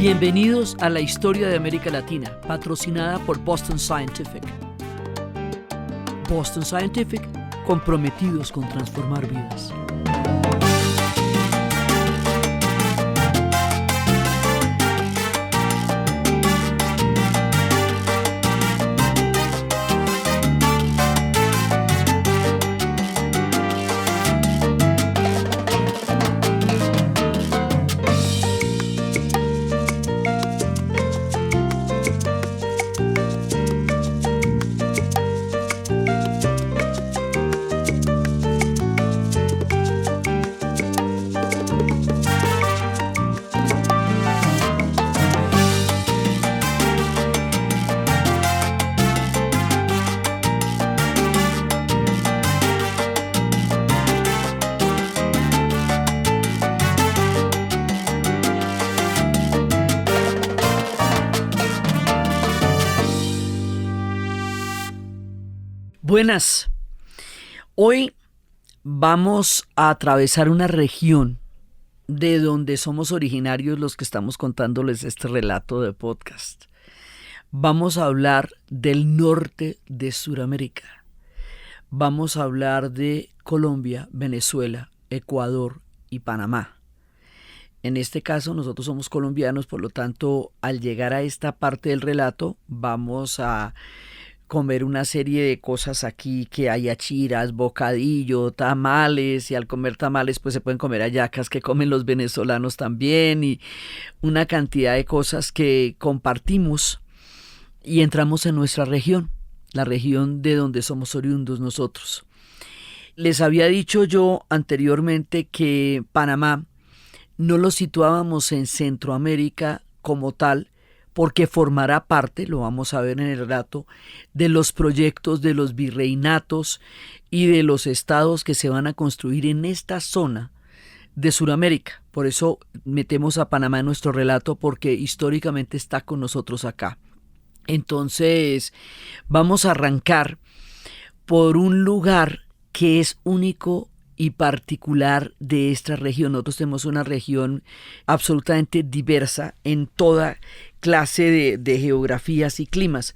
Bienvenidos a la historia de América Latina, patrocinada por Boston Scientific. Boston Scientific, comprometidos con transformar vidas. Buenas. Hoy vamos a atravesar una región de donde somos originarios los que estamos contándoles este relato de podcast. Vamos a hablar del norte de Sudamérica. Vamos a hablar de Colombia, Venezuela, Ecuador y Panamá. En este caso nosotros somos colombianos, por lo tanto, al llegar a esta parte del relato vamos a comer una serie de cosas aquí, que hay achiras, bocadillo, tamales, y al comer tamales pues se pueden comer hallacas que comen los venezolanos también, y una cantidad de cosas que compartimos y entramos en nuestra región, la región de donde somos oriundos nosotros. Les había dicho yo anteriormente que Panamá no lo situábamos en Centroamérica como tal, porque formará parte, lo vamos a ver en el relato, de los proyectos de los virreinatos y de los estados que se van a construir en esta zona de Sudamérica. Por eso metemos a Panamá en nuestro relato, porque históricamente está con nosotros acá. Entonces, vamos a arrancar por un lugar que es único y particular de esta región. Nosotros tenemos una región absolutamente diversa en toda clase de geografías y climas.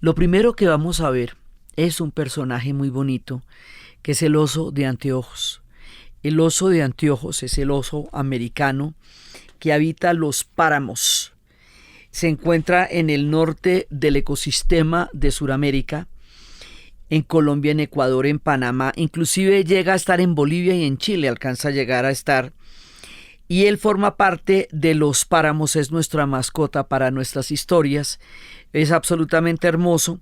Lo primero que vamos a ver es un personaje muy bonito, que es el oso de anteojos. El oso de anteojos es el oso americano que habita los páramos. Se encuentra en el norte del ecosistema de Sudamérica, en Colombia, en Ecuador, en Panamá, inclusive llega a estar en Bolivia y en Chile, alcanza a llegar a estar. Y él forma parte de los páramos, es nuestra mascota para nuestras historias, es absolutamente hermoso.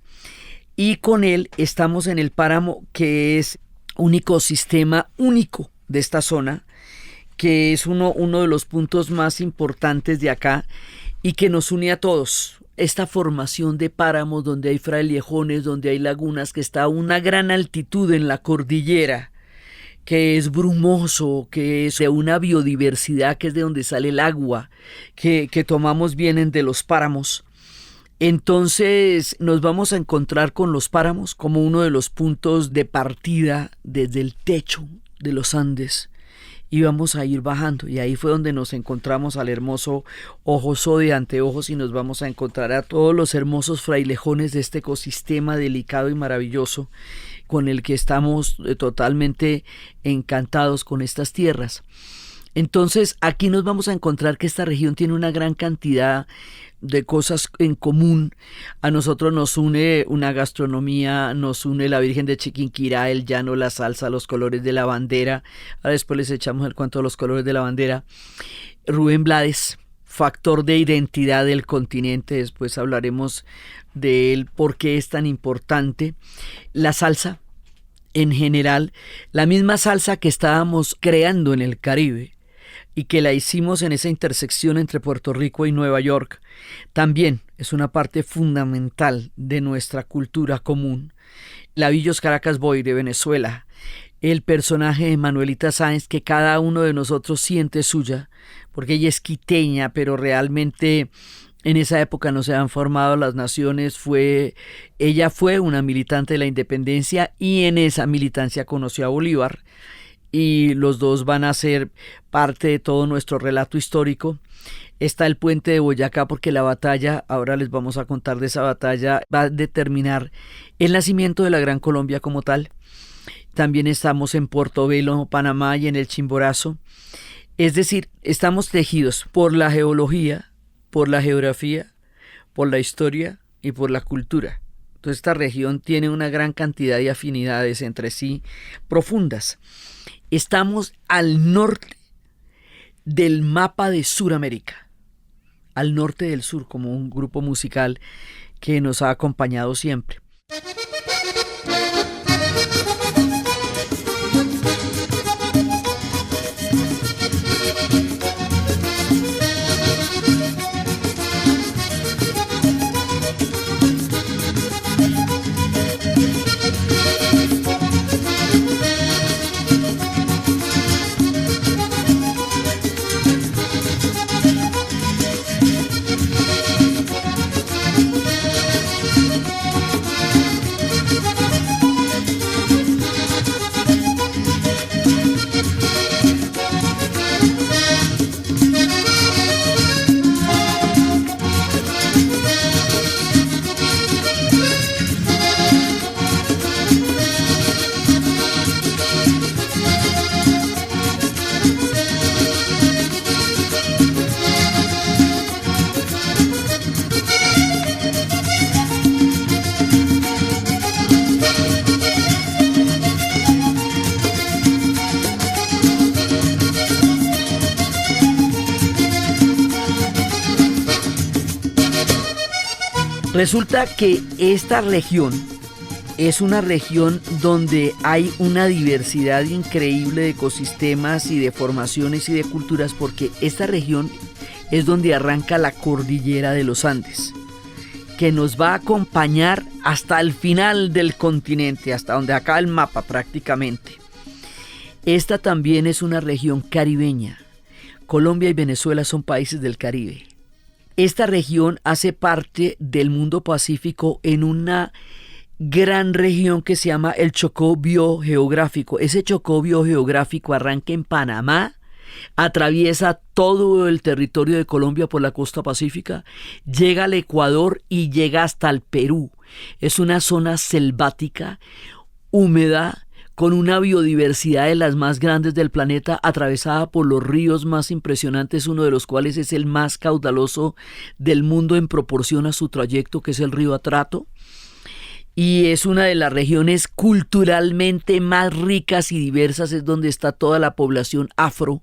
Y con él estamos en el páramo, que es un ecosistema único de esta zona, que es uno de los puntos más importantes de acá y que nos une a todos. Esta formación de páramos donde hay frailejones, donde hay lagunas, que está a una gran altitud en la cordillera, que es brumoso, que es de una biodiversidad, que es de donde sale el agua, que tomamos, vienen de los páramos. Entonces nos vamos a encontrar con los páramos como uno de los puntos de partida desde el techo de los Andes. Y vamos a ir bajando, y ahí fue donde nos encontramos al hermoso oso de anteojos, y nos vamos a encontrar a todos los hermosos frailejones de este ecosistema delicado y maravilloso con el que estamos totalmente encantados con estas tierras. Entonces aquí nos vamos a encontrar que esta región tiene una gran cantidad de cosas en común. A nosotros nos une una gastronomía, nos une la Virgen de Chiquinquirá, el llano, la salsa, los colores de la bandera. Ahora después les echamos el cuento de los colores de la bandera. Rubén Blades, factor de identidad del continente, después hablaremos de él, por qué es tan importante. La salsa, en general, la misma salsa que estábamos creando en el Caribe, y que la hicimos en esa intersección entre Puerto Rico y Nueva York, también es una parte fundamental de nuestra cultura común. La Villos Caracas Boy de Venezuela, el personaje de Manuelita Sáenz, que cada uno de nosotros siente suya, porque ella es quiteña, pero realmente en esa época no se han formado las naciones. Ella fue una militante de la independencia, y en esa militancia conoció a Bolívar, y los dos van a ser parte de todo nuestro relato histórico. Está el puente de Boyacá, porque la batalla, ahora les vamos a contar de esa batalla, va a determinar el nacimiento de la Gran Colombia como tal. También estamos en Portobelo, Panamá, y en el Chimborazo. Es decir, estamos tejidos por la geología, por la geografía, por la historia y por la cultura. Entonces esta región tiene una gran cantidad de afinidades entre sí profundas. Estamos al norte del mapa de Suramérica, al norte del sur, como un grupo musical que nos ha acompañado siempre. Resulta que esta región es una región donde hay una diversidad increíble de ecosistemas y de formaciones y de culturas, porque esta región es donde arranca la cordillera de los Andes, que nos va a acompañar hasta el final del continente, hasta donde acaba el mapa prácticamente. Esta también es una región caribeña. Colombia y Venezuela son países del Caribe. Esta región hace parte del mundo pacífico en una gran región que se llama el Chocó biogeográfico. Ese Chocó biogeográfico arranca en Panamá, atraviesa todo el territorio de Colombia por la costa pacífica, llega al Ecuador y llega hasta el Perú. Es una zona selvática, húmeda, con una biodiversidad de las más grandes del planeta, atravesada por los ríos más impresionantes, uno de los cuales es el más caudaloso del mundo en proporción a su trayecto, que es el río Atrato. Y es una de las regiones culturalmente más ricas y diversas, es donde está toda la población afro,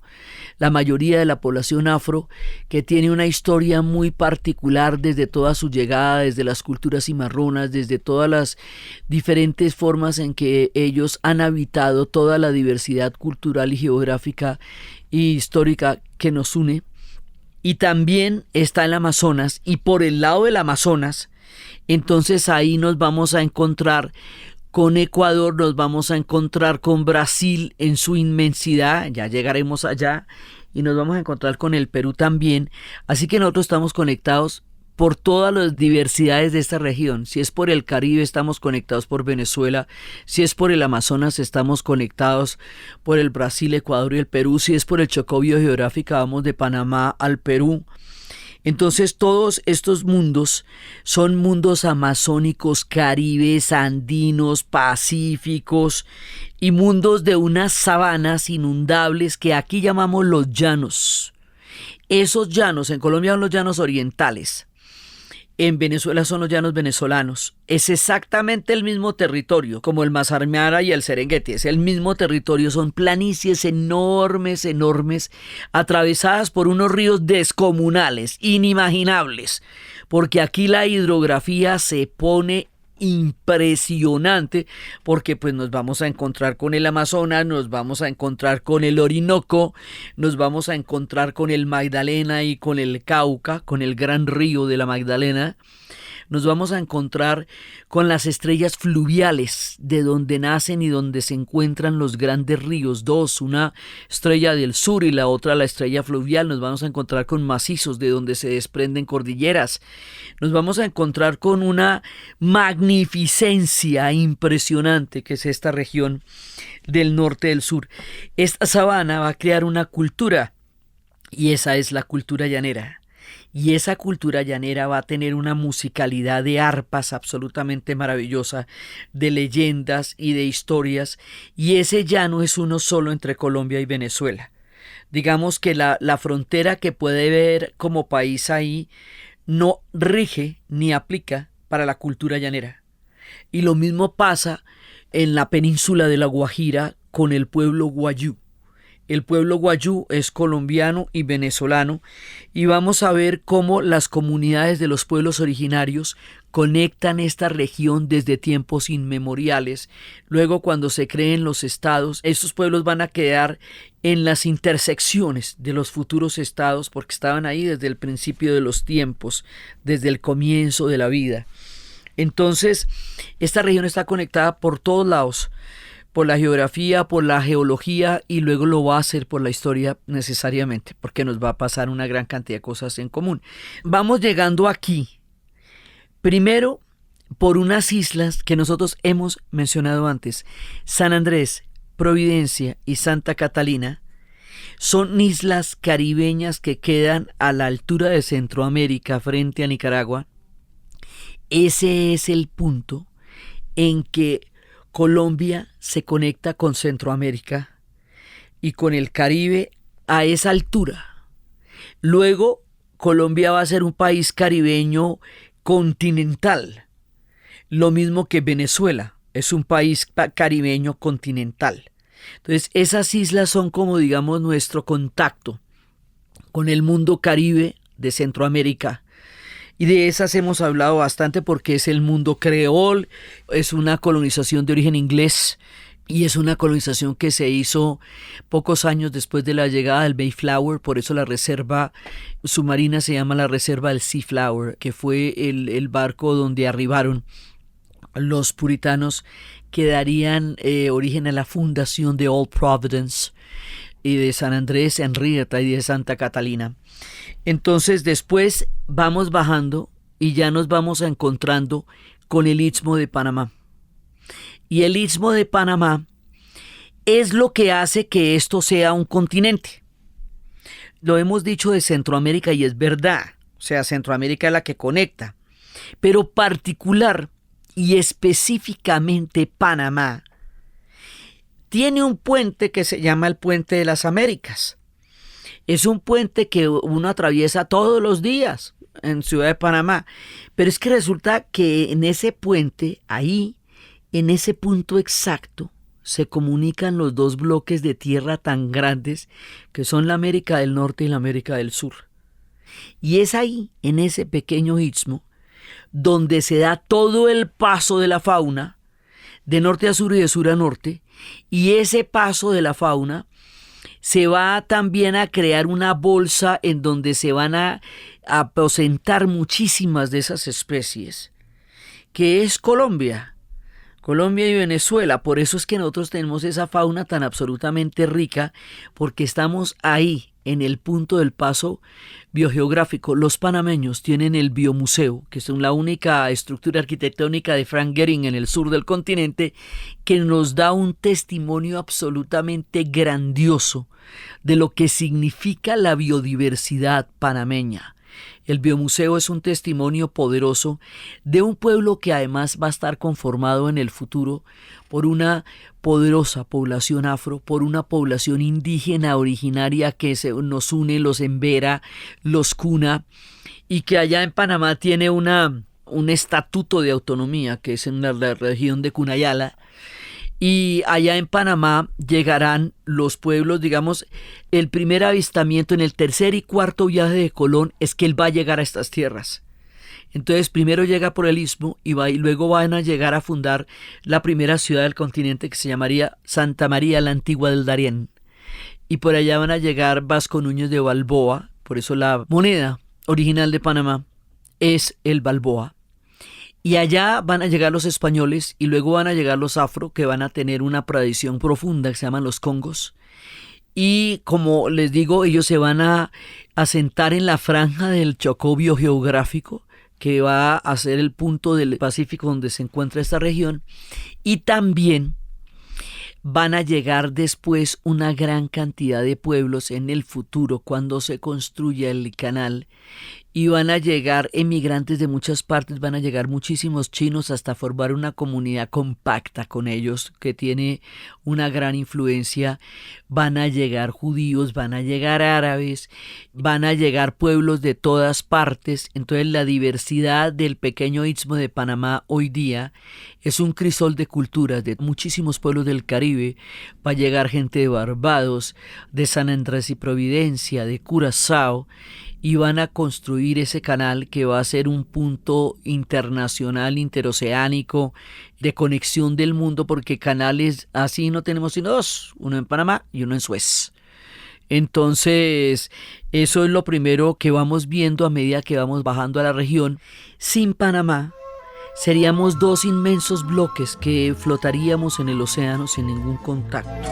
la mayoría de la población afro, que tiene una historia muy particular desde toda su llegada, desde las culturas cimarronas, desde todas las diferentes formas en que ellos han habitado toda la diversidad cultural y geográfica y histórica que nos une. Y también está el Amazonas, y por el lado del Amazonas, entonces ahí nos vamos a encontrar con Ecuador, nos vamos a encontrar con Brasil en su inmensidad, ya llegaremos allá, y nos vamos a encontrar con el Perú también. Así que nosotros estamos conectados por todas las diversidades de esta región. Si es por el Caribe, estamos conectados por Venezuela. Si es por el Amazonas, estamos conectados por el Brasil, Ecuador y el Perú. Si es por el Chocó biogeográfico, vamos de Panamá al Perú. Entonces todos estos mundos son mundos amazónicos, caribes, andinos, pacíficos y mundos de unas sabanas inundables que aquí llamamos los llanos. Esos llanos, en Colombia son los llanos orientales, en Venezuela son los llanos venezolanos. Es exactamente el mismo territorio como el Mazarmara y el Serengeti, es el mismo territorio, son planicies enormes, enormes, atravesadas por unos ríos descomunales, inimaginables, porque aquí la hidrografía se pone impresionante, porque pues nos vamos a encontrar con el Amazonas, nos vamos a encontrar con el Orinoco, nos vamos a encontrar con el Magdalena y con el Cauca, con el gran río de la Magdalena, nos vamos a encontrar con las estrellas fluviales, de donde nacen y donde se encuentran los grandes ríos, dos, una estrella del sur y la otra la estrella fluvial. Nos vamos a encontrar con macizos de donde se desprenden cordilleras. Nos vamos a encontrar con una magnificencia impresionante que es esta región del norte del sur. Esta sabana va a crear una cultura y esa es la cultura llanera. Y esa cultura llanera va a tener una musicalidad de arpas absolutamente maravillosa, de leyendas y de historias, y ese llano es uno solo entre Colombia y Venezuela. Digamos que la frontera que puede ver como país ahí no rige ni aplica para la cultura llanera. Y lo mismo pasa en la península de La Guajira con el pueblo guayú. El pueblo guayú es colombiano y venezolano y vamos a ver cómo las comunidades de los pueblos originarios conectan esta región desde tiempos inmemoriales. Luego, cuando se creen los estados, estos pueblos van a quedar en las intersecciones de los futuros estados porque estaban ahí desde el principio de los tiempos, desde el comienzo de la vida. Entonces, esta región está conectada por todos lados, por la geografía, por la geología, y luego lo va a hacer por la historia necesariamente, porque nos va a pasar una gran cantidad de cosas en común. Vamos llegando aquí, primero por unas islas que nosotros hemos mencionado antes, San Andrés, Providencia y Santa Catalina. Son islas caribeñas que quedan a la altura de Centroamérica frente a Nicaragua. Ese es el punto en que Colombia se conecta con Centroamérica y con el Caribe a esa altura. Luego, Colombia va a ser un país caribeño continental, lo mismo que Venezuela es un país caribeño continental. Entonces, esas islas son como, digamos, nuestro contacto con el mundo caribe de Centroamérica. Y de esas hemos hablado bastante porque es el mundo creol, es una colonización de origen inglés y es una colonización que se hizo pocos años después de la llegada del Mayflower. Por eso la reserva submarina se llama la reserva del Seaflower, que fue el barco donde arribaron los puritanos que darían origen a la fundación de Old Providence y de San Andrés, Henrietta y de Santa Catalina. Entonces después vamos bajando y ya nos vamos encontrando con el Istmo de Panamá. Y el Istmo de Panamá es lo que hace que esto sea un continente. Lo hemos dicho de Centroamérica y es verdad. O sea, Centroamérica es la que conecta. Pero particular y específicamente Panamá tiene un puente que se llama el Puente de las Américas. Es un puente que uno atraviesa todos los días en Ciudad de Panamá. Pero es que resulta que en ese puente, ahí, en ese punto exacto, se comunican los dos bloques de tierra tan grandes que son la América del Norte y la América del Sur. Y es ahí, en ese pequeño istmo, donde se da todo el paso de la fauna, de norte a sur y de sur a norte, y ese paso de la fauna se va también a crear una bolsa en donde se van a aposentar muchísimas de esas especies, que es Colombia y Venezuela. Por eso es que nosotros tenemos esa fauna tan absolutamente rica, porque estamos ahí, en el punto del paso biogeográfico. Los panameños tienen el Biomuseo, que es la única estructura arquitectónica de Frank Gehry en el sur del continente, que nos da un testimonio absolutamente grandioso de lo que significa la biodiversidad panameña. El Biomuseo es un testimonio poderoso de un pueblo que además va a estar conformado en el futuro por una poderosa población afro, por una población indígena originaria que nos une, los Embera, los Cuna, y que allá en Panamá tiene un estatuto de autonomía, que es en la región de Cunayala. Y allá en Panamá llegarán los pueblos, digamos, el primer avistamiento en el tercer y cuarto viaje de Colón es que él va a llegar a estas tierras. Entonces primero llega por el istmo y luego van a llegar a fundar la primera ciudad del continente que se llamaría Santa María la Antigua del Darién. Y por allá van a llegar Vasco Núñez de Balboa, por eso la moneda original de Panamá es el Balboa. Y allá van a llegar los españoles y luego van a llegar los afro, que van a tener una tradición profunda que se llaman los congos. Y como les digo, ellos se van a asentar en la franja del Chocó biogeográfico, que va a ser el punto del Pacífico donde se encuentra esta región. Y también van a llegar después una gran cantidad de pueblos en el futuro cuando se construya el canal, y van a llegar emigrantes de muchas partes, van a llegar muchísimos chinos hasta formar una comunidad compacta con ellos que tiene una gran influencia. Van a llegar judíos, van a llegar árabes, van a llegar pueblos de todas partes. Entonces la diversidad del pequeño istmo de Panamá hoy día es un crisol de culturas de muchísimos pueblos del Caribe. Va a llegar gente de Barbados, de San Andrés y Providencia, de Curazao, y van a construir ese canal que va a ser un punto internacional, interoceánico, de conexión del mundo, porque canales así no tenemos sino dos, uno en Panamá y uno en Suez. Entonces, eso es lo primero que vamos viendo a medida que vamos bajando a la región. Sin Panamá, seríamos dos inmensos bloques que flotaríamos en el océano sin ningún contacto.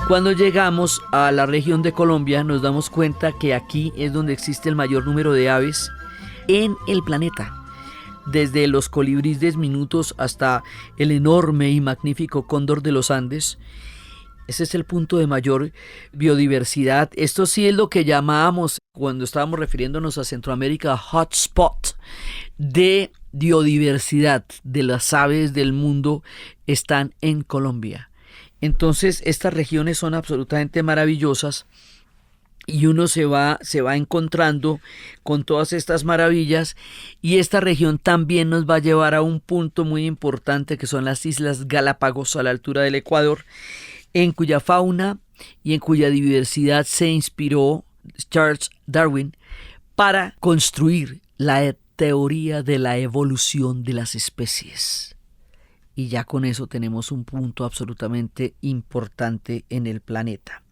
Cuando llegamos a la región de Colombia, nos damos cuenta que aquí es donde existe el mayor número de aves en el planeta. Desde los colibríes diminutos hasta el enorme y magnífico cóndor de los Andes. Ese es el punto de mayor biodiversidad. Esto sí es lo que llamábamos, cuando estábamos refiriéndonos a Centroamérica, hotspot de biodiversidad de las aves del mundo, están en Colombia. Entonces estas regiones son absolutamente maravillosas y uno se va encontrando con todas estas maravillas, y esta región también nos va a llevar a un punto muy importante que son las Islas Galápagos a la altura del Ecuador, en cuya fauna y en cuya diversidad se inspiró Charles Darwin para construir la teoría de la evolución de las especies. Y ya con eso tenemos un punto absolutamente importante en el planeta.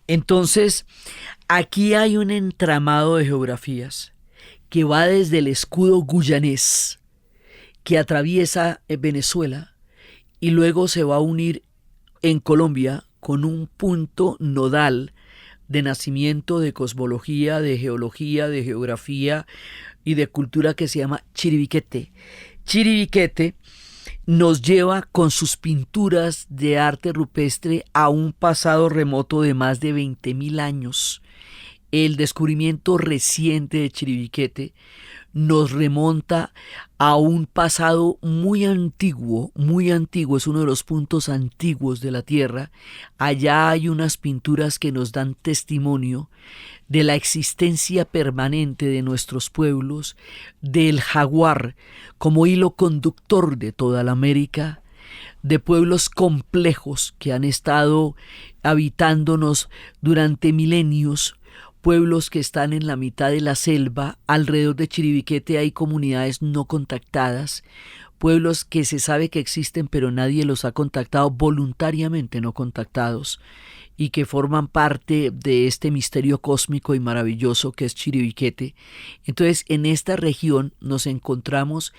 Entonces, aquí hay un entramado de geografías que va desde el escudo guyanés, que atraviesa Venezuela, y luego se va a unir en Colombia con un punto nodal de nacimiento de cosmología, de geología, de geografía y de cultura, que se llama Chiribiquete. Chiribiquete nos lleva con sus pinturas de arte rupestre a un pasado remoto de más de 20.000 años. El descubrimiento reciente de Chiribiquete nos remonta a un pasado muy antiguo, es uno de los puntos antiguos de la Tierra. Allá hay unas pinturas que nos dan testimonio de la existencia permanente de nuestros pueblos, del jaguar como hilo conductor de toda la América, de pueblos complejos que han estado habitándonos durante milenios, pueblos que están en la mitad de la selva. Alrededor de Chiribiquete hay comunidades no contactadas, pueblos que se sabe que existen pero nadie los ha contactado, voluntariamente no contactados, y que forman parte de este misterio cósmico y maravilloso que es Chiribiquete. Entonces, en esta región nos encontramos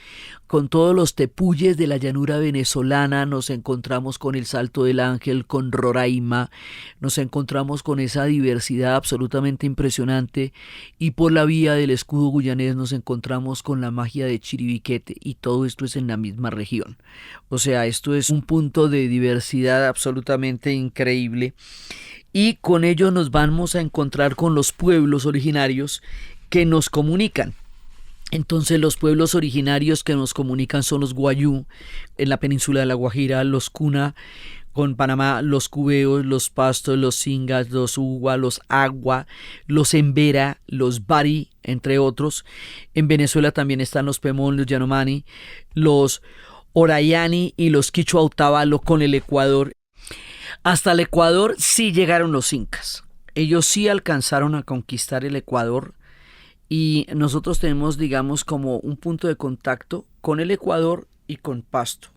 con todos los tepuyes de la llanura venezolana, nos encontramos con el Salto del Ángel, con Roraima, nos encontramos con esa diversidad absolutamente impresionante, y por la vía del escudo guyanés nos encontramos con la magia de Chiribiquete, y todo esto es en la misma región. O sea, esto es un punto de diversidad absolutamente increíble, y con ello nos vamos a encontrar con los pueblos originarios que nos comunican. Entonces los pueblos originarios que nos comunican son los Guayú en la península de La Guajira, los Cuna con Panamá, los Cubeos, los Pastos, los Singas, los Ugua, los Agua, los Embera, los Bari, entre otros. En Venezuela también están los Pemón, los Yanomani, los Orayani y los Quichua Otavalo con el Ecuador. Hasta el Ecuador sí llegaron los incas. Ellos sí alcanzaron a conquistar el Ecuador. Y nosotros tenemos, digamos, como un punto de contacto con el Ecuador y con Pasto.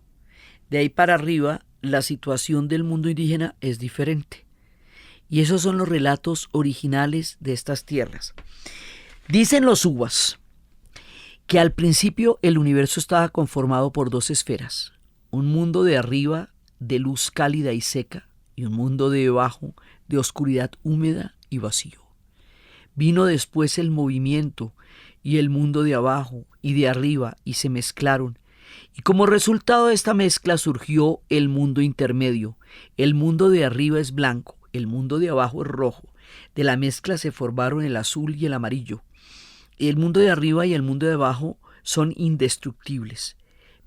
De ahí para arriba, la situación del mundo indígena es diferente. Y esos son los relatos originales de estas tierras. Dicen los Uguas que al principio el universo estaba conformado por dos esferas. Un mundo de arriba de luz cálida y seca y un mundo de abajo de oscuridad húmeda y vacío. Vino después el movimiento y el mundo de abajo y de arriba y se mezclaron. Y como resultado de esta mezcla surgió el mundo intermedio. El mundo de arriba es blanco, el mundo de abajo es rojo. De la mezcla se formaron el azul y el amarillo. El mundo de arriba y el mundo de abajo son indestructibles.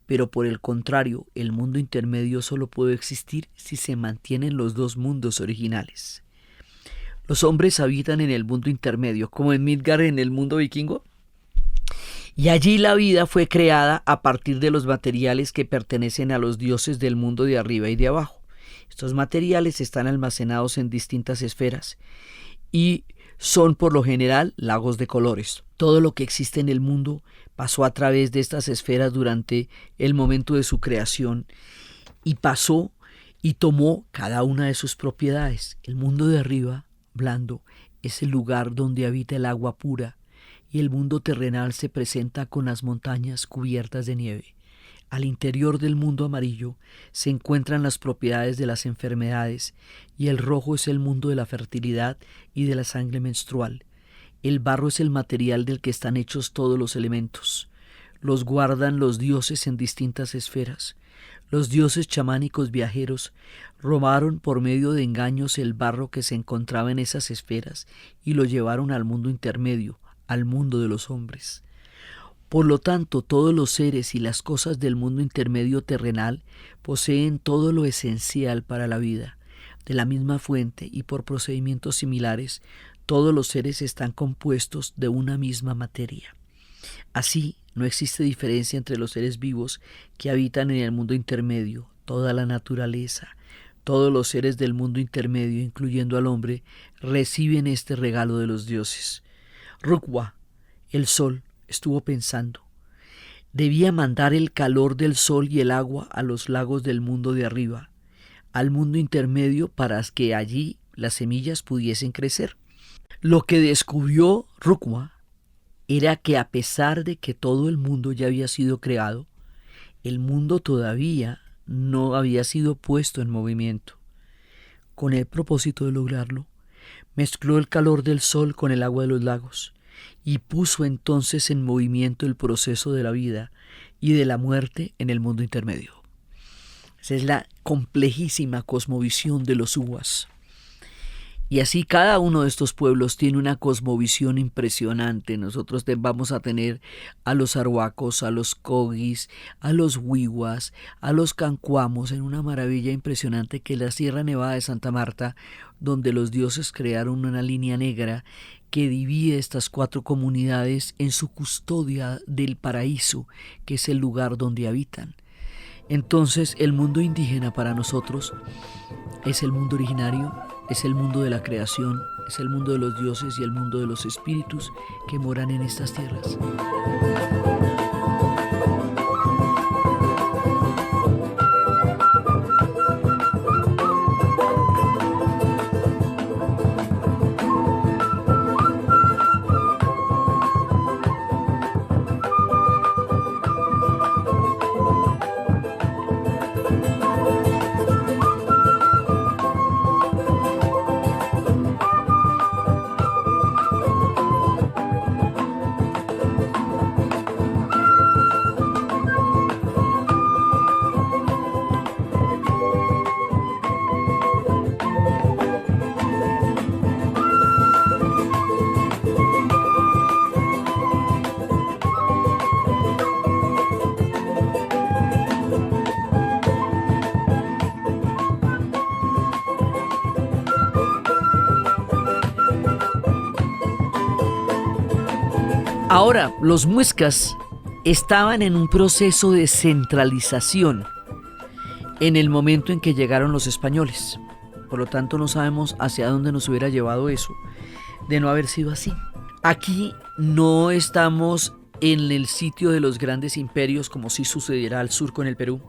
Pero por el contrario, el mundo intermedio solo puede existir si se mantienen los dos mundos originales. Los hombres habitan en el mundo intermedio, como en Midgard en el mundo vikingo. Y allí la vida fue creada a partir de los materiales que pertenecen a los dioses del mundo de arriba y de abajo. Estos materiales están almacenados en distintas esferas y son por lo general lagos de colores. Todo lo que existe en el mundo pasó a través de estas esferas durante el momento de su creación y pasó y tomó cada una de sus propiedades. El mundo de arriba, blando, es el lugar donde habita el agua pura, y el mundo terrenal se presenta con las montañas cubiertas de nieve. Al interior del mundo amarillo se encuentran las propiedades de las enfermedades, y el rojo es el mundo de la fertilidad y de la sangre menstrual. El barro es el material del que están hechos todos los elementos. Los guardan los dioses en distintas esferas. Los dioses chamánicos viajeros robaron por medio de engaños el barro que se encontraba en esas esferas y lo llevaron al mundo intermedio, al mundo de los hombres. Por lo tanto, todos los seres y las cosas del mundo intermedio terrenal poseen todo lo esencial para la vida. De la misma fuente y por procedimientos similares, todos los seres están compuestos de una misma materia. Así, no existe diferencia entre los seres vivos que habitan en el mundo intermedio. Toda la naturaleza, todos los seres del mundo intermedio, incluyendo al hombre, reciben este regalo de los dioses. Rukwa, el sol, estuvo pensando. Debía mandar el calor del sol y el agua a los lagos del mundo de arriba, al mundo intermedio, para que allí las semillas pudiesen crecer. Lo que descubrió Rukwa era que a pesar de que todo el mundo ya había sido creado, el mundo todavía no había sido puesto en movimiento. Con el propósito de lograrlo, mezcló el calor del sol con el agua de los lagos y puso entonces en movimiento el proceso de la vida y de la muerte en el mundo intermedio. Esa es la complejísima cosmovisión de los Uguas. Y así cada uno de estos pueblos tiene una cosmovisión impresionante. Nosotros vamos a tener a los arhuacos, a los cogis, a los huihuas, a los cancuamos, en una maravilla impresionante que es la Sierra Nevada de Santa Marta, donde los dioses crearon una línea negra que divide estas 4 comunidades en su custodia del paraíso, que es el lugar donde habitan. Entonces, el mundo indígena para nosotros es el mundo originario, es el mundo de la creación, es el mundo de los dioses y el mundo de los espíritus que moran en estas tierras. Ahora, los muiscas estaban en un proceso de centralización en el momento en que llegaron los españoles. Por lo tanto, no sabemos hacia dónde nos hubiera llevado eso de no haber sido así. Aquí no estamos en el sitio de los grandes imperios como sí sucederá al sur con el Perú,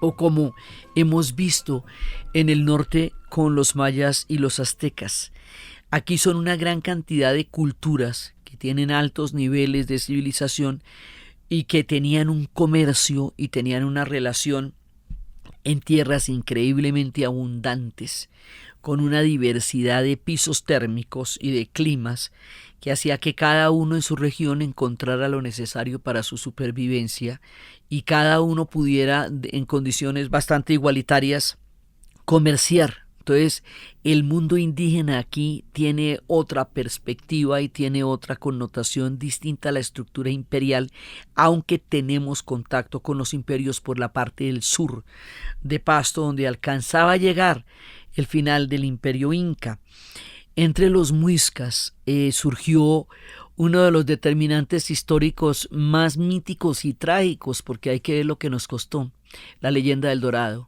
o como hemos visto en el norte con los mayas y los aztecas. Aquí son una gran cantidad de culturas que tienen altos niveles de civilización y que tenían un comercio y tenían una relación en tierras increíblemente abundantes, con una diversidad de pisos térmicos y de climas que hacía que cada uno en su región encontrara lo necesario para su supervivencia y cada uno pudiera, en condiciones bastante igualitarias, comerciar. Entonces, el mundo indígena aquí tiene otra perspectiva y tiene otra connotación distinta a la estructura imperial, aunque tenemos contacto con los imperios por la parte del sur de Pasto, donde alcanzaba a llegar el final del imperio inca. Entre los muiscas surgió uno de los determinantes históricos más míticos y trágicos, porque hay que ver lo que nos costó: la leyenda del Dorado.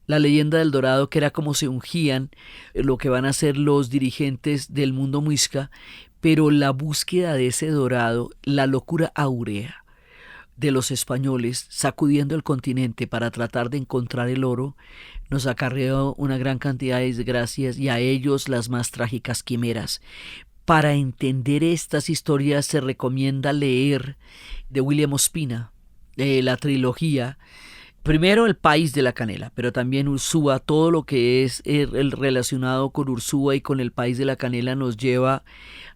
La leyenda del Dorado, que era como se ungían lo que van a ser los dirigentes del mundo muisca, pero la búsqueda de ese dorado, la locura áurea de los españoles sacudiendo el continente para tratar de encontrar el oro, nos acarreó una gran cantidad de desgracias y a ellos las más trágicas quimeras. Para entender estas historias se recomienda leer de William Ospina la trilogía. Primero El País de la Canela, pero también Ursúa. Todo lo que es el relacionado con Ursúa y con El País de la Canela nos lleva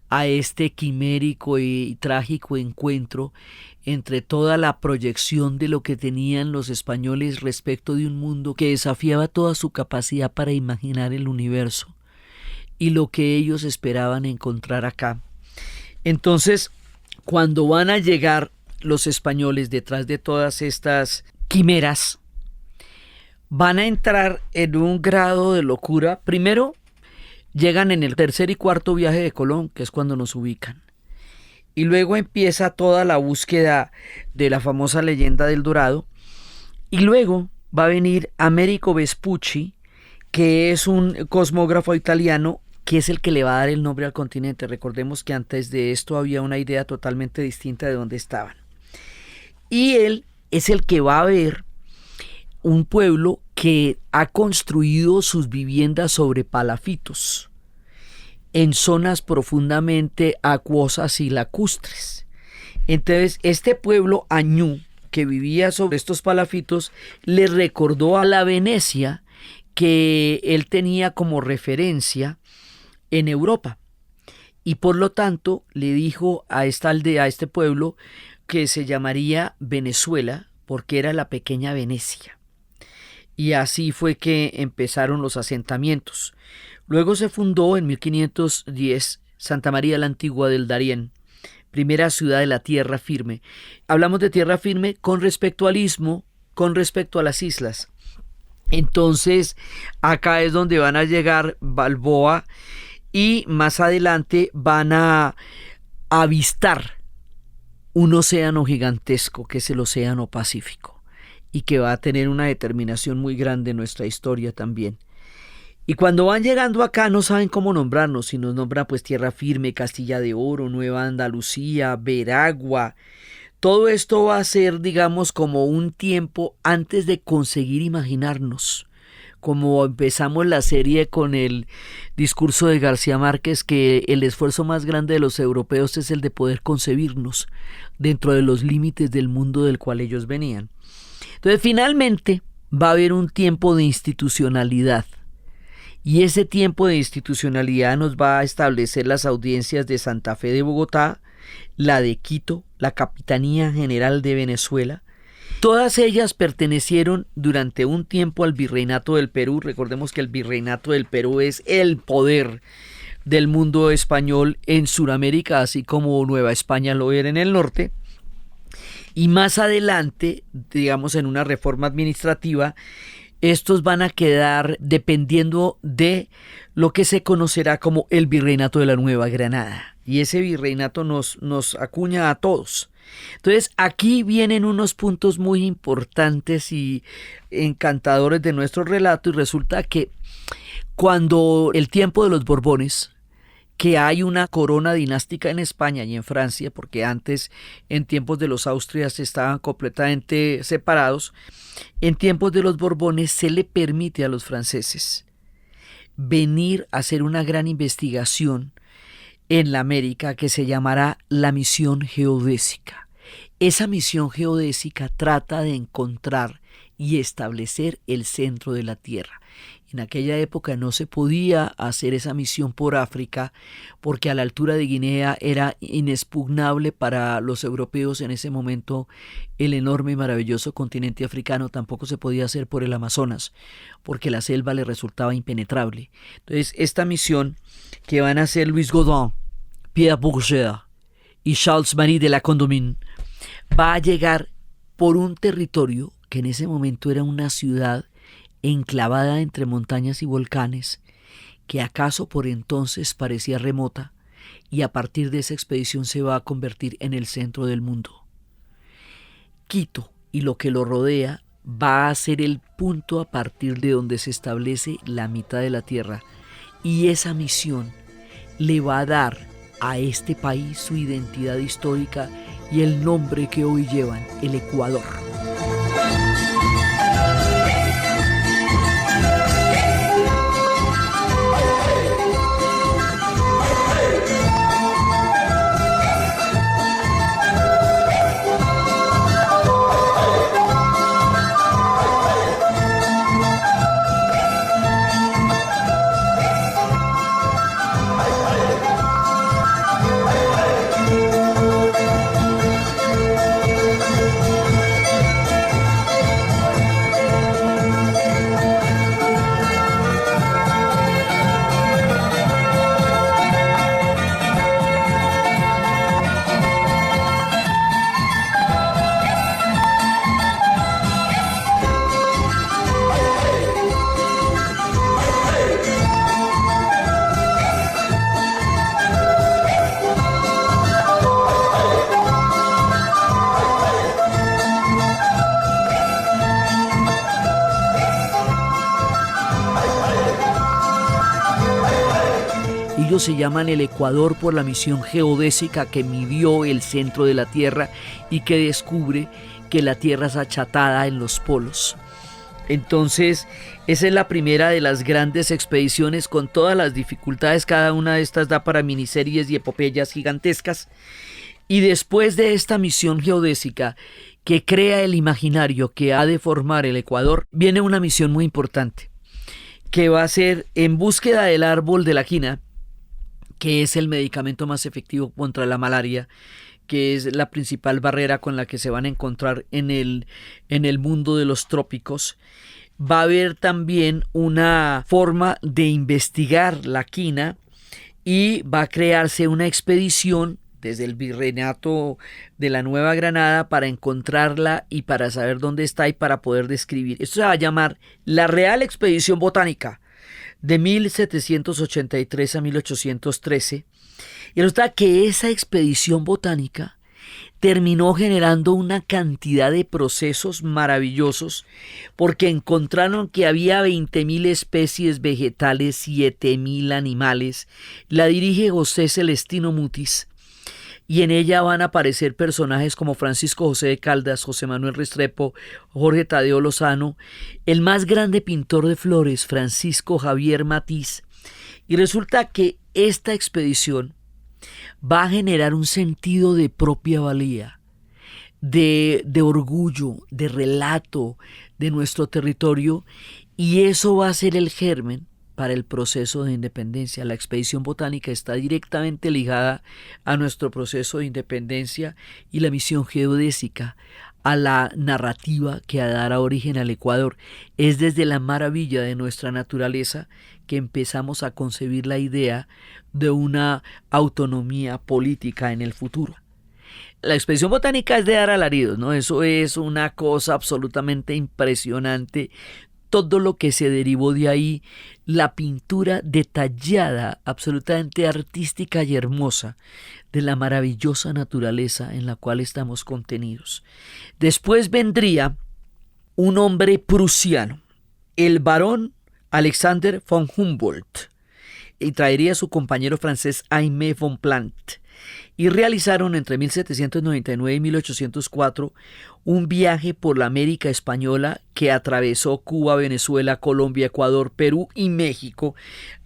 a este quimérico y trágico encuentro entre toda la proyección de lo que tenían los españoles respecto de un mundo que desafiaba toda su capacidad para imaginar el universo y lo que ellos esperaban encontrar acá. Entonces, cuando van a llegar los españoles detrás de todas estas quimeras, van a entrar en un grado de locura. Primero, llegan en el tercer y cuarto viaje de Colón, que es cuando nos ubican. Y luego empieza toda la búsqueda de la famosa leyenda del Dorado. Y luego va a venir Amerigo Vespucci, que es un cosmógrafo italiano, que es el que le va a dar el nombre al continente. Recordemos que antes de esto había una idea totalmente distinta de dónde estaban. Y él es el que va a ver un pueblo que ha construido sus viviendas sobre palafitos en zonas profundamente acuosas y lacustres. Entonces, este pueblo añú que vivía sobre estos palafitos le recordó a la Venecia que él tenía como referencia en Europa, y por lo tanto le dijo a esta aldea, a este pueblo, que se llamaría Venezuela, porque era la pequeña Venecia. Y así fue que empezaron los asentamientos. Luego se fundó en 1510 Santa María la Antigua del Darién, primera ciudad de la tierra firme. Hablamos de tierra firme con respecto al istmo, con respecto a las islas. Entonces, acá es donde van a llegar Balboa y más adelante van a avistar un océano gigantesco que es el Océano Pacífico y que va a tener una determinación muy grande en nuestra historia también. Y cuando van llegando acá no saben cómo nombrarnos, si nos nombran pues Tierra Firme, Castilla de Oro, Nueva Andalucía, Veragua. Todo esto va a ser, digamos, como un tiempo antes de conseguir imaginarnos. Como empezamos la serie con el discurso de García Márquez, que el esfuerzo más grande de los europeos es el de poder concebirnos dentro de los límites del mundo del cual ellos venían. Entonces, finalmente va a haber un tiempo de institucionalidad. Y ese tiempo de institucionalidad nos va a establecer las audiencias de Santa Fe de Bogotá, la de Quito, la Capitanía General de Venezuela. Todas ellas pertenecieron durante un tiempo al Virreinato del Perú. Recordemos que el Virreinato del Perú es el poder del mundo español en Sudamérica, así como Nueva España lo era en el norte. Y más adelante, digamos en una reforma administrativa, estos van a quedar dependiendo de lo que se conocerá como el Virreinato de la Nueva Granada. y ese virreinato nos acuña a todos. Entonces aquí vienen unos puntos muy importantes y encantadores de nuestro relato, y resulta que cuando el tiempo de los Borbones, que hay una corona dinástica en España y en Francia, porque antes, en tiempos de los Austrias, estaban completamente separados, en tiempos de los Borbones se le permite a los franceses venir a hacer una gran investigación en la América que se llamará la misión geodésica. Esa misión geodésica trata de encontrar y establecer el centro de la Tierra. En aquella época no se podía hacer esa misión por África porque a la altura de Guinea era inexpugnable para los europeos en ese momento el enorme y maravilloso continente africano. Tampoco se podía hacer por el Amazonas porque la selva le resultaba impenetrable. Entonces esta misión que van a hacer Louis Gaudin, Pierre Bourget y Charles-Marie de la Condamine va a llegar por un territorio que en ese momento era una ciudad enclavada entre montañas y volcanes, que acaso por entonces parecía remota, y a partir de esa expedición se va a convertir en el centro del mundo. Quito y lo que lo rodea va a ser el punto a partir de donde se establece la mitad de la Tierra, y esa misión le va a dar a este país su identidad histórica y el nombre que hoy llevan, el Ecuador. Ellos se llaman el Ecuador por la misión geodésica que midió el centro de la Tierra y que descubre que la Tierra es achatada en los polos. Entonces, esa es la primera de las grandes expediciones con todas las dificultades. Cada una de estas da para miniseries y epopeyas gigantescas. Y después de esta misión geodésica que crea el imaginario que ha de formar el Ecuador, viene una misión muy importante que va a ser en búsqueda del árbol de la quina, que es el medicamento más efectivo contra la malaria, que es la principal barrera con la que se van a encontrar en el mundo de los trópicos. Va a haber también una forma de investigar la quina y va a crearse una expedición desde el Virreinato de la Nueva Granada para encontrarla y para saber dónde está y para poder describir. Esto se va a llamar la Real Expedición Botánica de 1783 a 1813, y resulta que esa expedición botánica terminó generando una cantidad de procesos maravillosos porque encontraron que había 20.000 especies vegetales, 7.000 animales. La dirige José Celestino Mutis y en ella van a aparecer personajes como Francisco José de Caldas, José Manuel Restrepo, Jorge Tadeo Lozano, el más grande pintor de flores, Francisco Javier Matiz. Y resulta que esta expedición va a generar un sentido de propia valía, de orgullo, de relato de nuestro territorio, y eso va a ser el germen para el proceso de independencia. La expedición botánica está directamente ligada a nuestro proceso de independencia y la misión geodésica a la narrativa que dará origen al Ecuador. Es desde la maravilla de nuestra naturaleza que empezamos a concebir la idea de una autonomía política en el futuro. La expedición botánica es de dar alaridos, ¿no? Eso es una cosa absolutamente impresionante. todo lo que se derivó de ahí, la pintura detallada, absolutamente artística y hermosa, de la maravillosa naturaleza en la cual estamos contenidos. Después vendría un hombre prusiano, el barón Alexander von Humboldt, y traería a su compañero francés Aimé Bonpland, y realizaron entre 1799 y 1804 un viaje por la América Española que atravesó Cuba, Venezuela, Colombia, Ecuador, Perú y México.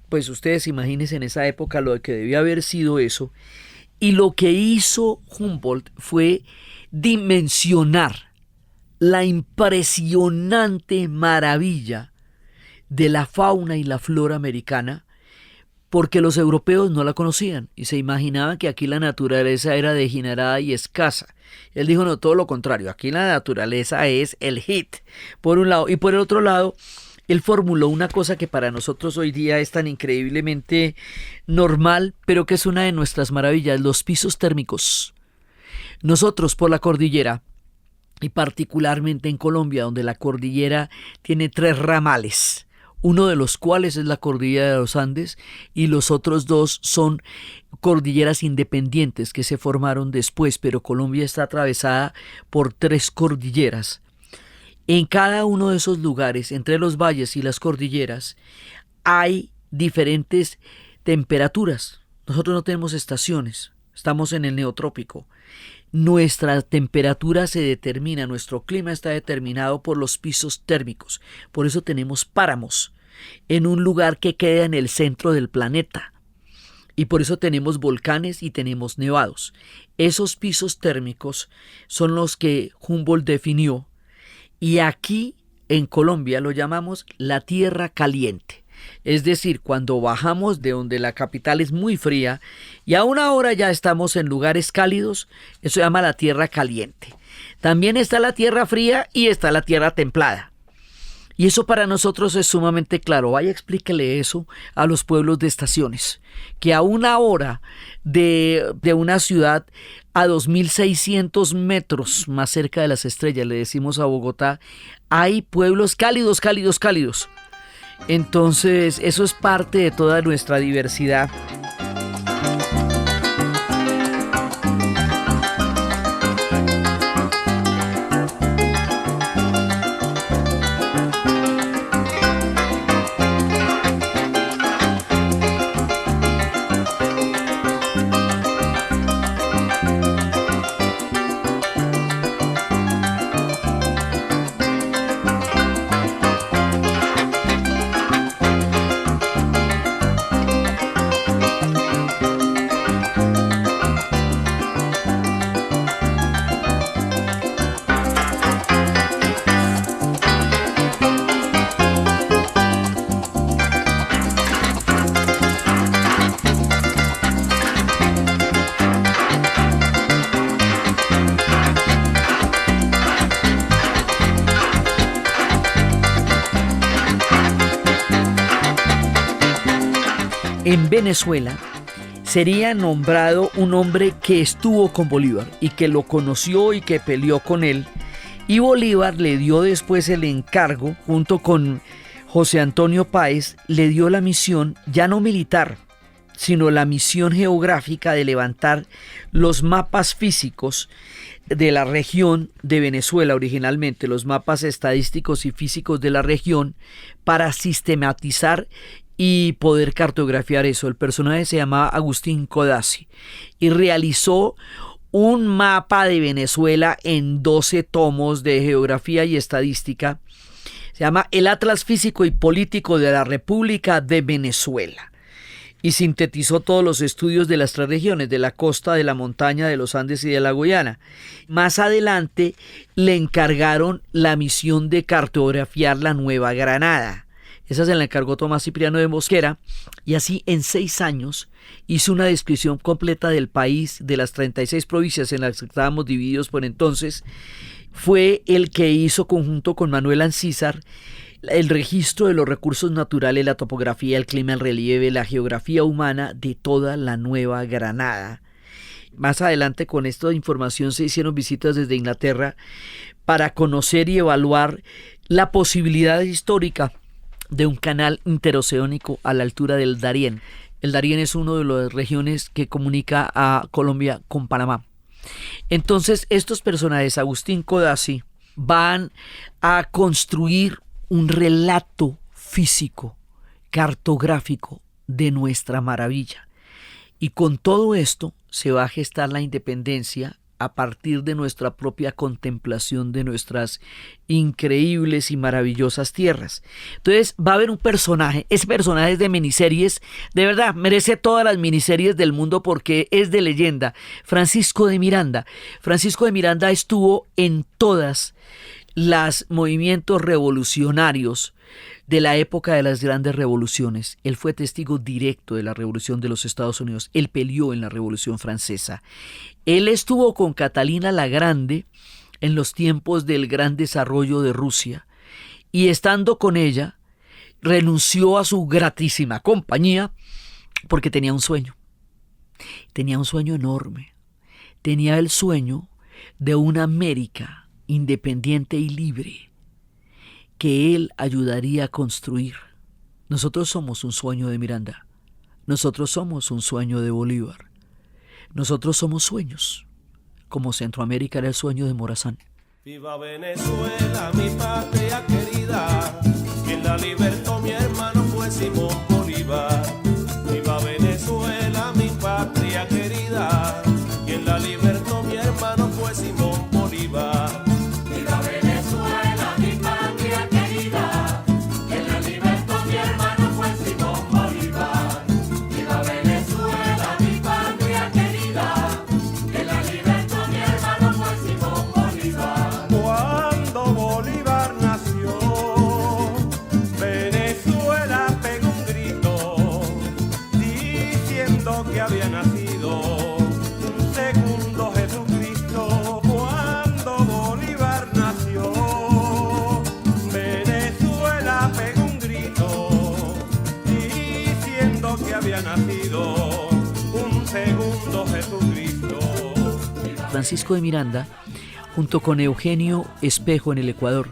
Pues ustedes imagínense en esa época lo que debía haber sido eso. Y lo que hizo Humboldt fue dimensionar la impresionante maravilla de la fauna y la flora americana, porque los europeos no la conocían y se imaginaban que aquí la naturaleza era degenerada y escasa. Él dijo, no, todo lo contrario, aquí la naturaleza es el hit, por un lado. Y por el otro lado, él formuló una cosa que para nosotros hoy día es tan increíblemente normal, pero que es una de nuestras maravillas, los pisos térmicos. Nosotros por la cordillera, y particularmente en Colombia, donde la cordillera tiene 3 ramales, uno de los cuales es la cordillera de los Andes y los otros 2 son cordilleras independientes que se formaron después, pero Colombia está atravesada por 3 cordilleras. En cada uno de esos lugares, entre los valles y las cordilleras, hay diferentes temperaturas. Nosotros no tenemos estaciones, estamos en el neotrópico. Nuestra temperatura se determina, nuestro clima está determinado por los pisos térmicos. Por eso tenemos páramos en un lugar que queda en el centro del planeta. Y por eso tenemos volcanes y tenemos nevados. Esos pisos térmicos son los que Humboldt definió. Y aquí en Colombia lo llamamos la tierra caliente. Es decir, cuando bajamos de donde la capital es muy fría y a una hora ya estamos en lugares cálidos, eso se llama la tierra caliente. También está la tierra fría y está la tierra templada. Y eso para nosotros es sumamente claro. Vaya, explíquele eso a los pueblos de estaciones, que a una hora de una ciudad a 2.600 metros más cerca de las estrellas, le decimos a Bogotá, hay pueblos cálidos, cálidos, cálidos. Entonces, eso es parte de toda nuestra diversidad. En Venezuela sería nombrado un hombre que estuvo con Bolívar y que lo conoció y que peleó con él, y Bolívar le dio después el encargo, junto con José Antonio Páez, le dio la misión ya no militar, sino la misión geográfica de levantar los mapas físicos de la región de Venezuela originalmente, los mapas estadísticos y físicos de la región, para sistematizar y poder cartografiar eso. El personaje se llamaba Agustín Codazzi y realizó un mapa de Venezuela en 12 tomos de geografía y estadística. Se llama El Atlas Físico y Político de la República de Venezuela. Y sintetizó todos los estudios de las 3 regiones, de la costa, de la montaña, de los Andes y de la Guayana. Más adelante le encargaron la misión de cartografiar la Nueva Granada. Esa se la encargó Tomás Cipriano de Mosquera, y así en 6 años hizo una descripción completa del país, de las 36 provincias en las que estábamos divididos por entonces. Fue el que hizo, conjunto con Manuel Ancísar, el registro de los recursos naturales, la topografía, el clima, el relieve, la geografía humana de toda la Nueva Granada. Más adelante con esta información se hicieron visitas desde Inglaterra para conocer y evaluar la posibilidad histórica de un canal interoceánico a la altura del Darién. El Darién es una de las regiones que comunica a Colombia con Panamá. Entonces estos personajes, Agustín Codazzi, van a construir un relato físico, cartográfico de nuestra maravilla. Y con todo esto se va a gestar la independencia a partir de nuestra propia contemplación de nuestras increíbles y maravillosas tierras. Entonces va a haber un personaje, ese personaje es de miniseries, de verdad merece todas las miniseries del mundo porque es de leyenda. Francisco de Miranda. Francisco de Miranda estuvo en todas los movimientos revolucionarios de la época de las grandes revoluciones. Él fue testigo directo de la revolución de los Estados Unidos. Él peleó en la Revolución Francesa. Él estuvo con Catalina la Grande en los tiempos del gran desarrollo de Rusia y estando con ella renunció a su gratísima compañía porque tenía un sueño. Tenía un sueño enorme. Tenía el sueño de una América independiente y libre que él ayudaría a construir. Nosotros somos un sueño de Miranda. Nosotros somos un sueño de Bolívar. Nosotros somos sueños, como Centroamérica era el sueño de Morazán. Viva Venezuela, mi patria querida, quien la libertó mi hermano fue Simón Bolívar. Viva Venezuela, mi patria querida, quien la libertó mi hermano fue Simón Bolívar. Viva Venezuela, mi patria querida, quien la libertó mi hermano fue Simón Bolívar. Viva Venezuela, mi patria querida, quien la libertó mi hermano fue Simón Bolívar. Cuando Bolívar nació, Venezuela pegó un grito, diciendo que había nacido un segundo Jesucristo. Cuando Bolívar nació, Venezuela pegó un grito, diciendo que había nacido un segundo Jesucristo. Francisco de Miranda, junto con Eugenio Espejo en el Ecuador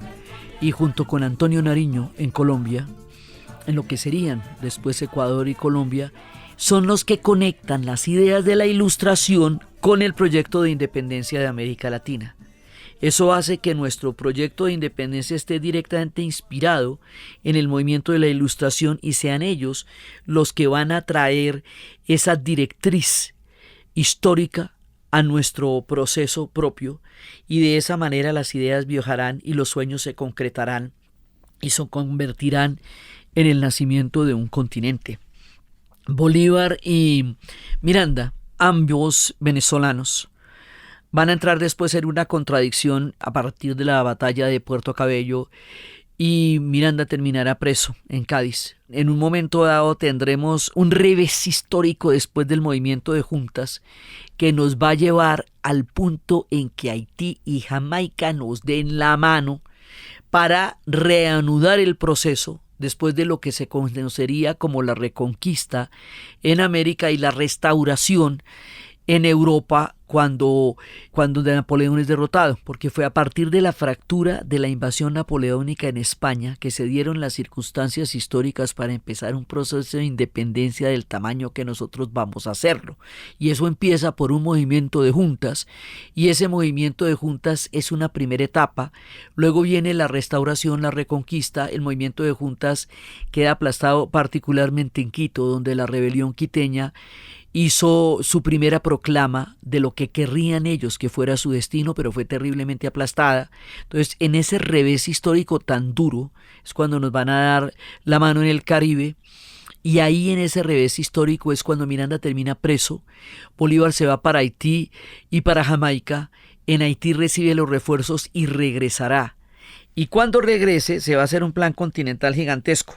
y junto con Antonio Nariño en Colombia, en lo que serían después Ecuador y Colombia, son los que conectan las ideas de la Ilustración con el proyecto de independencia de América Latina. Eso hace que nuestro proyecto de independencia esté directamente inspirado en el movimiento de la Ilustración y sean ellos los que van a traer esa directriz histórica a nuestro proceso propio y de esa manera las ideas viajarán y los sueños se concretarán y se convertirán en el nacimiento de un continente. Bolívar y Miranda, ambos venezolanos, van a entrar después en una contradicción a partir de la batalla de Puerto Cabello y Miranda terminará preso en Cádiz. En un momento dado tendremos un revés histórico después del movimiento de juntas que nos va a llevar al punto en que Haití y Jamaica nos den la mano para reanudar el proceso después de lo que se conocería como la reconquista en América y la restauración en Europa cuando Napoleón es derrotado, porque fue a partir de la fractura de la invasión napoleónica en España que se dieron las circunstancias históricas para empezar un proceso de independencia del tamaño que nosotros vamos a hacerlo. Y eso empieza por un movimiento de juntas, y ese movimiento de juntas es una primera etapa. Luego viene la restauración, la reconquista. El movimiento de juntas queda aplastado particularmente en Quito, donde la rebelión quiteña hizo su primera proclama de lo que querrían ellos que fuera su destino, pero fue terriblemente aplastada. Entonces, en ese revés histórico tan duro es cuando nos van a dar la mano en el Caribe, y ahí en ese revés histórico es cuando Miranda termina preso. Bolívar se va para Haití y para Jamaica. En Haití recibe los refuerzos y regresará. Y cuando regrese se va a hacer un plan continental gigantesco.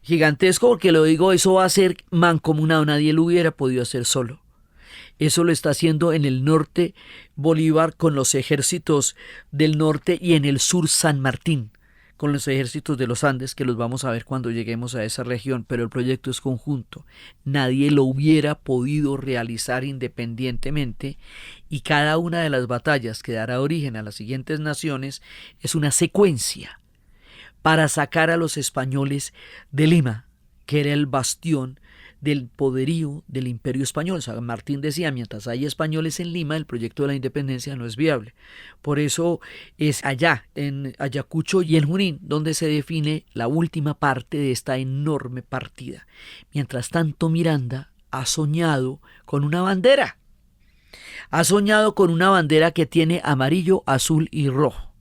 Gigantesco porque lo digo, eso va a ser mancomunado, nadie lo hubiera podido hacer solo. Eso lo está haciendo en el norte Bolívar con los ejércitos del norte y en el sur San Martín con los ejércitos de los Andes, que los vamos a ver cuando lleguemos a esa región, pero el proyecto es conjunto. Nadie lo hubiera podido realizar independientemente y cada una de las batallas que dará origen a las siguientes naciones es una secuencia para sacar a los españoles de Lima, que era el bastión del poderío del Imperio Español. San Martín decía, mientras hay españoles en Lima, el proyecto de la independencia no es viable. Por eso es allá, en Ayacucho y en Junín, donde se define la última parte de esta enorme partida. Mientras tanto, Miranda ha soñado con una bandera. Ha soñado con una bandera que tiene amarillo, azul y rojo.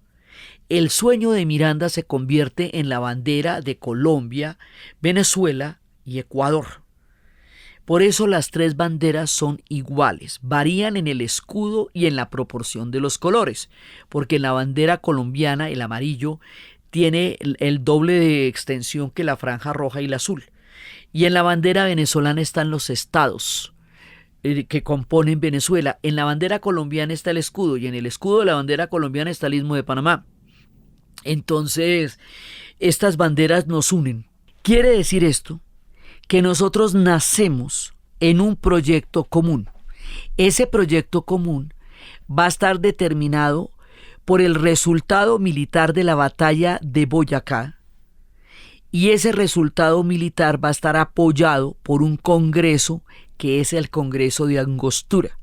El sueño de Miranda se convierte en la bandera de Colombia, Venezuela y Ecuador. Por eso las tres banderas son iguales, varían en el escudo y en la proporción de los colores, porque en la bandera colombiana el amarillo tiene el doble de extensión que la franja roja y la azul, y en la bandera venezolana están los estados que componen Venezuela. En la bandera colombiana está el escudo y en el escudo de la bandera colombiana está el Istmo de Panamá. Entonces, estas banderas nos unen. Quiere decir esto que nosotros nacemos en un proyecto común. Ese proyecto común va a estar determinado por el resultado militar de la batalla de Boyacá, y ese resultado militar va a estar apoyado por un congreso que es el Congreso de Angostura.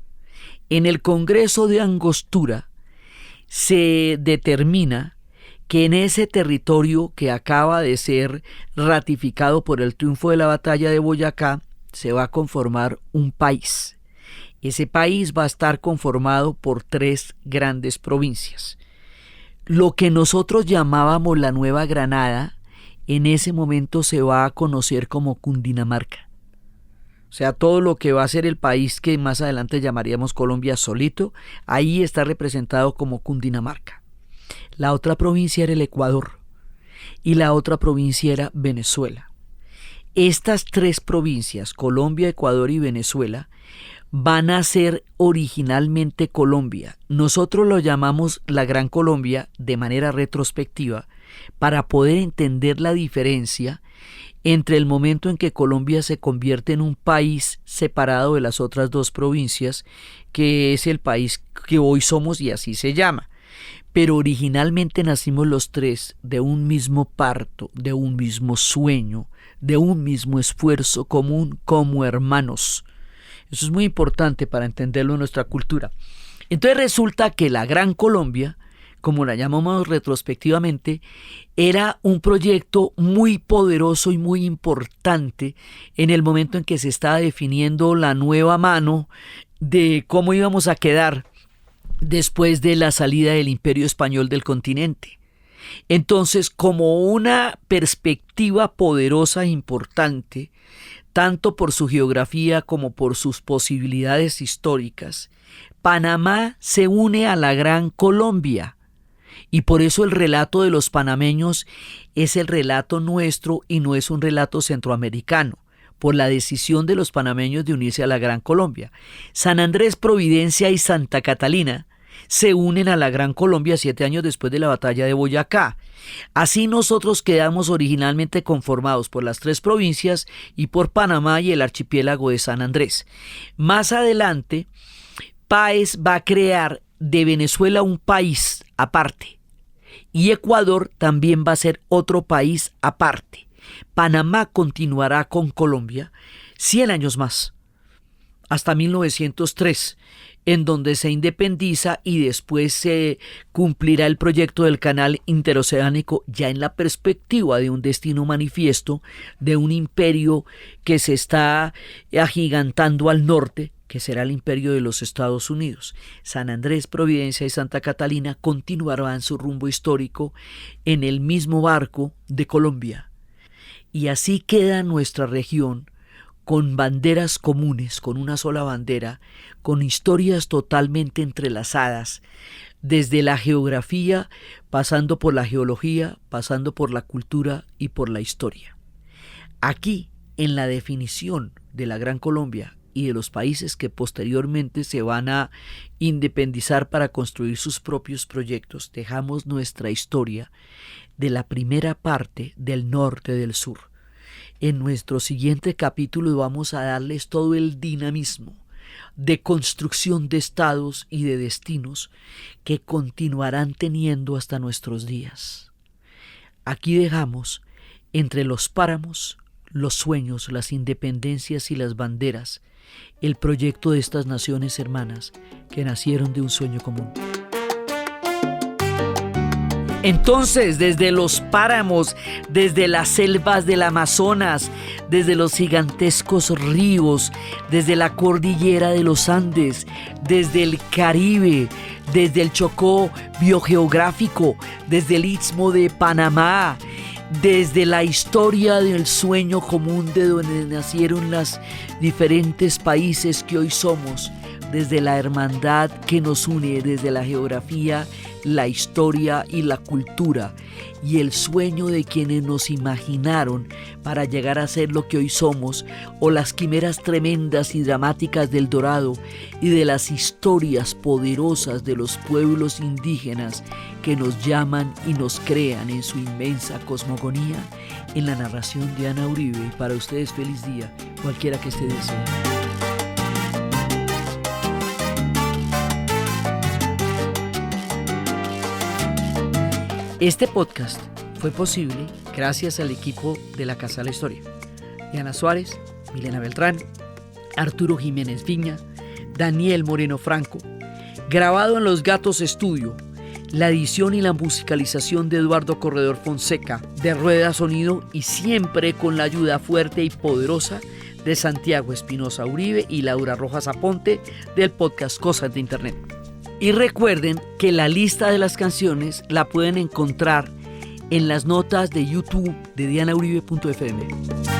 En el Congreso de Angostura se determina que en ese territorio que acaba de ser ratificado por el triunfo de la batalla de Boyacá, se va a conformar un país. Ese país va a estar conformado por 3 grandes provincias. Lo que nosotros llamábamos la Nueva Granada, en ese momento se va a conocer como Cundinamarca. O sea, todo lo que va a ser el país que más adelante llamaríamos Colombia solito, ahí está representado como Cundinamarca. La otra provincia era el Ecuador y la otra provincia era Venezuela. Estas 3 provincias, Colombia, Ecuador y Venezuela, van a ser originalmente Colombia. Nosotros lo llamamos la Gran Colombia de manera retrospectiva para poder entender la diferencia entre el momento en que Colombia se convierte en un país separado de las otras 2 provincias, que es el país que hoy somos y así se llama. Pero originalmente nacimos los 3 de un mismo parto, de un mismo sueño, de un mismo esfuerzo común como hermanos. Eso es muy importante para entenderlo en nuestra cultura. Entonces resulta que la Gran Colombia, como la llamamos retrospectivamente, era un proyecto muy poderoso y muy importante en el momento en que se estaba definiendo la nueva mano de cómo íbamos a quedar después de la salida del Imperio Español del continente. Entonces, como una perspectiva poderosa e importante, tanto por su geografía como por sus posibilidades históricas, Panamá se une a la Gran Colombia, y por eso el relato de los panameños es el relato nuestro y no es un relato centroamericano, por la decisión de los panameños de unirse a la Gran Colombia. San Andrés, Providencia y Santa Catalina se unen a la Gran Colombia 7 años después de la batalla de Boyacá. Así nosotros quedamos originalmente conformados por las 3 provincias y por Panamá y el archipiélago de San Andrés. Más adelante, Páez va a crear de Venezuela un país aparte y Ecuador también va a ser otro país aparte. Panamá continuará con Colombia 100 años más, hasta 1903, en donde se independiza y después se cumplirá el proyecto del canal interoceánico ya en la perspectiva de un destino manifiesto de un imperio que se está agigantando al norte, que será el imperio de los Estados Unidos. San Andrés, Providencia y Santa Catalina continuarán su rumbo histórico en el mismo barco de Colombia. Y así queda nuestra región con banderas comunes, con una sola bandera, con historias totalmente entrelazadas, desde la geografía, pasando por la geología, pasando por la cultura y por la historia. Aquí, en la definición de la Gran Colombia y de los países que posteriormente se van a independizar para construir sus propios proyectos. Dejamos nuestra historia de la primera parte del norte del sur. En nuestro siguiente capítulo vamos a darles todo el dinamismo de construcción de estados y de destinos que continuarán teniendo hasta nuestros días. Aquí dejamos entre los páramos, los sueños, las independencias y las banderas, el proyecto de estas naciones hermanas que nacieron de un sueño común. Entonces, desde los páramos, desde las selvas del Amazonas, desde los gigantescos ríos, desde la cordillera de los Andes, desde el Caribe, desde el Chocó biogeográfico, desde el Istmo de Panamá, desde la historia del sueño común de donde nacieron los diferentes países que hoy somos, desde la hermandad que nos une, desde la geografía, la historia y la cultura, y el sueño de quienes nos imaginaron para llegar a ser lo que hoy somos, o las quimeras tremendas y dramáticas del Dorado, y de las historias poderosas de los pueblos indígenas que nos llaman y nos crean en su inmensa cosmogonía, en la narración de Ana Uribe. Y para ustedes, feliz día, cualquiera que esté deseando. Este podcast fue posible gracias al equipo de la Casa de la Historia. Diana Suárez, Milena Beltrán, Arturo Jiménez Viña, Daniel Moreno Franco. Grabado en Los Gatos Estudio. La edición y la musicalización de Eduardo Corredor Fonseca, de Rueda Sonido, y siempre con la ayuda fuerte y poderosa de Santiago Espinosa Uribe y Laura Rojas Aponte del podcast Cosas de Internet. Y recuerden que la lista de las canciones la pueden encontrar en las notas de YouTube de dianauribe.fm.